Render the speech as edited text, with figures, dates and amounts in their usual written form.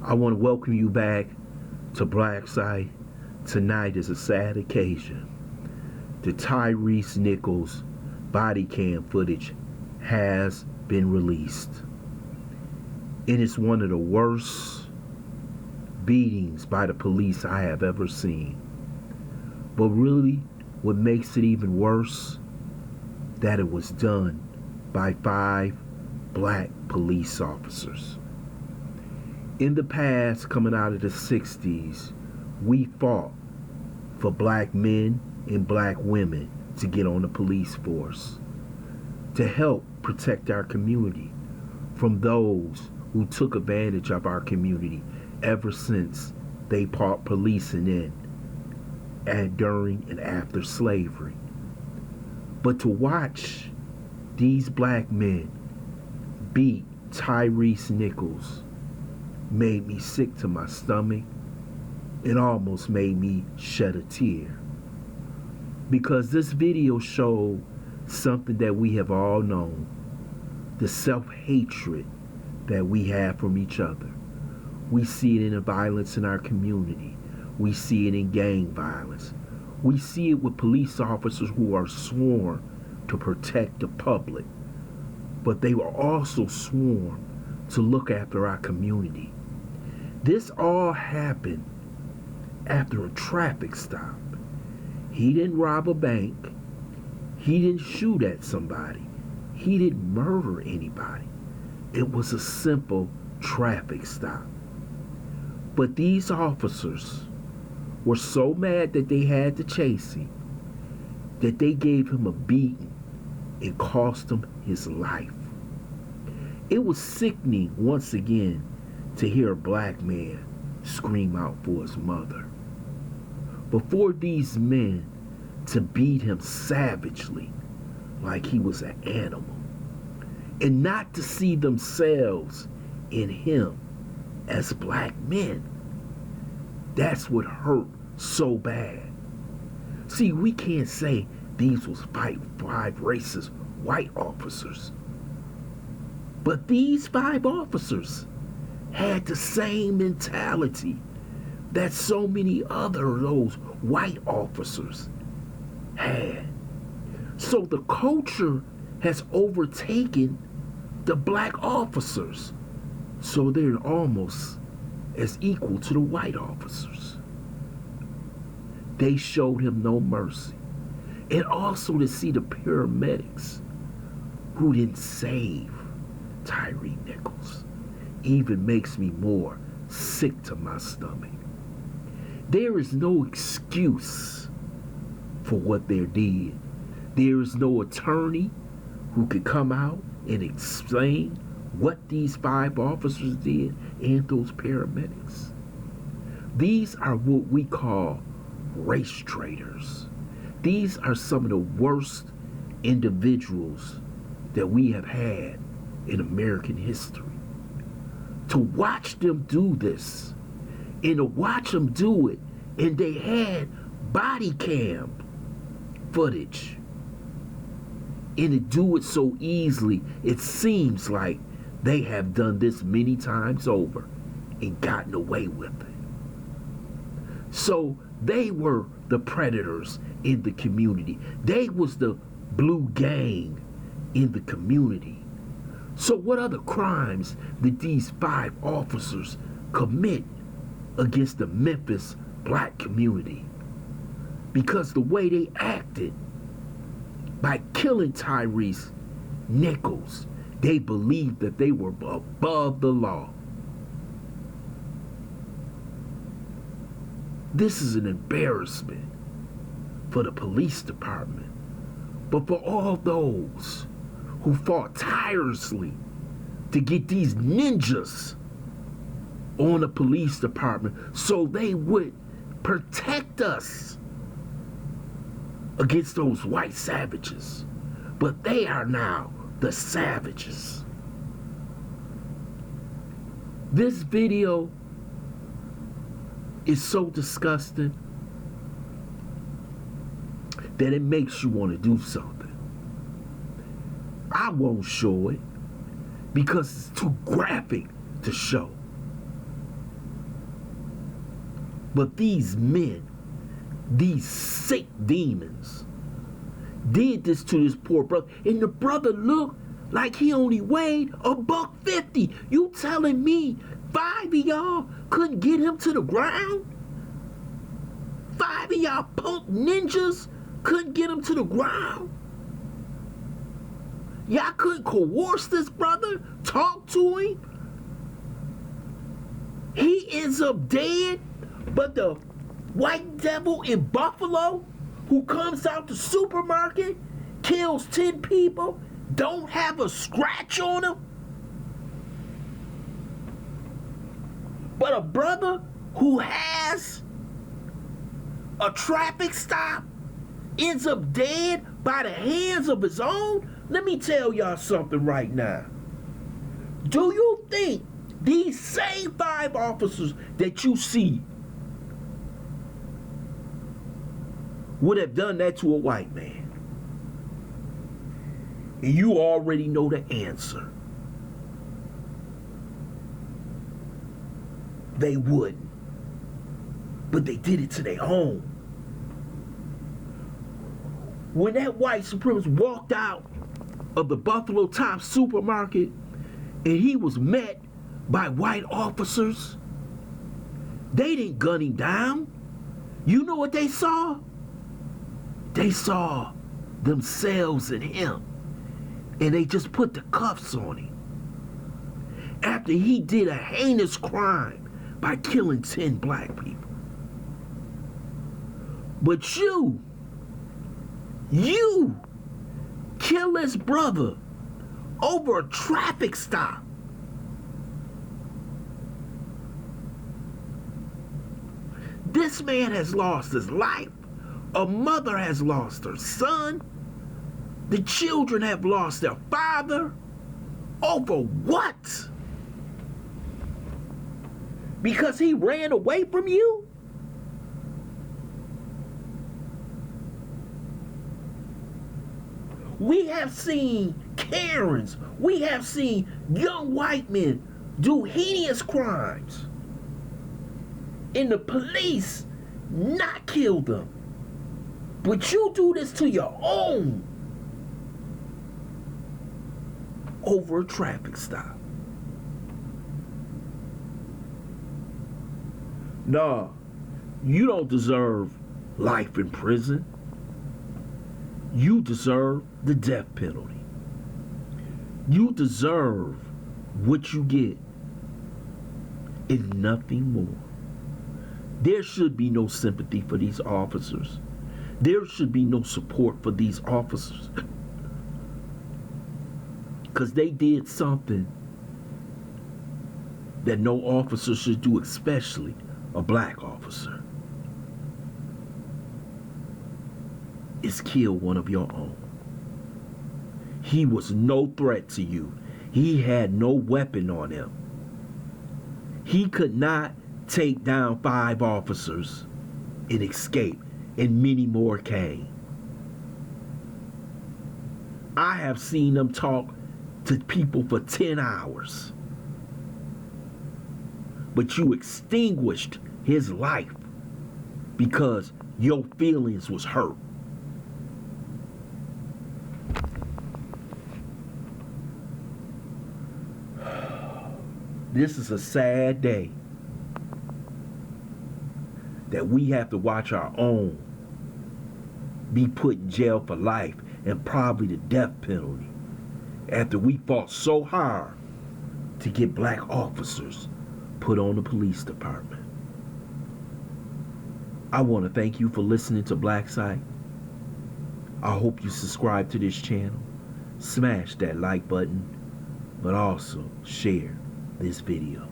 I want to welcome you back to Black Site. Tonight is a sad occasion. The Tyre Nichols Bodycam footage has been released. It is one of the worst beatings by the police I have ever seen. But really, what makes it even worse, that it was done by 5 black police officers. In the past, coming out of the 60s, we fought for black men and black women to get on the police force, to help protect our community from those who took advantage of our community ever since they brought policing in and during and after slavery. But to watch these black men beat Tyre Nichols made me sick to my stomach. It almost made me shed a tear, because this video showed something that we have all known: the self-hatred that we have from each other. We see it in the violence in our community. We see it in gang violence. We see it with police officers who are sworn to protect the public, but they were also sworn to look after our community. This all happened after a traffic stop. He didn't rob a bank. He didn't shoot at somebody. He didn't murder anybody. It was a simple traffic stop. But these officers were so mad that they had to chase him that they gave him a beating. It cost him his life. It was sickening once again to hear a black man scream out for his mother. But for these men to beat him savagely like he was an animal, and not to see themselves in him as black men, that's what hurt so bad. See, we can't say these was 5 racist white officers, but these 5 officers had the same mentality that so many other of those white officers had. So the culture has overtaken the black officers, so they're almost as equal to the white officers. They showed him no mercy. And also to see the paramedics who didn't save Tyre Nichols even makes me more sick to my stomach. There is no excuse for what they did. There is no attorney who could come out and explain what these 5 officers did and those paramedics. These are what we call race traitors. These are some of the worst individuals that we have had in American history. To watch them do this, and to watch them do it, and they had body cam footage, and to do it so easily, it seems like they have done this many times over and gotten away with it. So they were the predators in the community. They was the blue gang in the community. So what other crimes did these 5 officers commit against the Memphis black community? Because the way they acted by killing Tyre Nichols, they believed that they were above the law. This is an embarrassment for the police department, but for all those who fought tirelessly to get these ninjas on the police department so they would protect us against those white savages. But they are now the savages. This video is so disgusting that it makes you want to do something. I won't show it because it's too graphic to show. But these men, these sick demons, did this to this poor brother. And the brother looked like he only weighed $150. You telling me 5 of y'all couldn't get him to the ground? 5 of y'all punk ninjas couldn't get him to the ground? Y'all couldn't coerce this brother, talk to him? He ends up dead, but the white devil in Buffalo who comes out the supermarket, kills 10 people, don't have a scratch on him? But a brother who has a traffic stop ends up dead by the hands of his own? Let me tell y'all something right now. Do you think these same 5 officers that you see would have done that to a white man? And you already know the answer. They wouldn't. But they did it to their own. When that white supremacist walked out of the Buffalo Top supermarket and he was met by white officers, they didn't gun him down. You know what they saw? They saw themselves in him, and they just put the cuffs on him after he did a heinous crime by killing 10 black people. But you kill his brother over a traffic stop. This man has lost his life. A mother has lost her son. The children have lost their father. Over what? Because he ran away from you? We have seen Karens. We have seen young white men do heinous crimes, and the police not kill them. But you do this to your own over a traffic stop. Nah, you don't deserve life in prison. You deserve the death penalty. You deserve what you get and nothing more. There should be no sympathy for these officers. There should be no support for these officers. Because they did something that no officer should do, especially a black officer. Is kill one of your own. He was no threat to you. He had no weapon on him. He could not take down 5 officers and escape, and many more came. I have seen them talk to people for 10 hours. But you extinguished his life because your feelings was hurt. This is a sad day that we have to watch our own be put in jail for life and probably the death penalty after we fought so hard to get black officers put on the police department. I want to thank you for listening to Black Site. I hope you subscribe to this channel, smash that like button, but also share this video.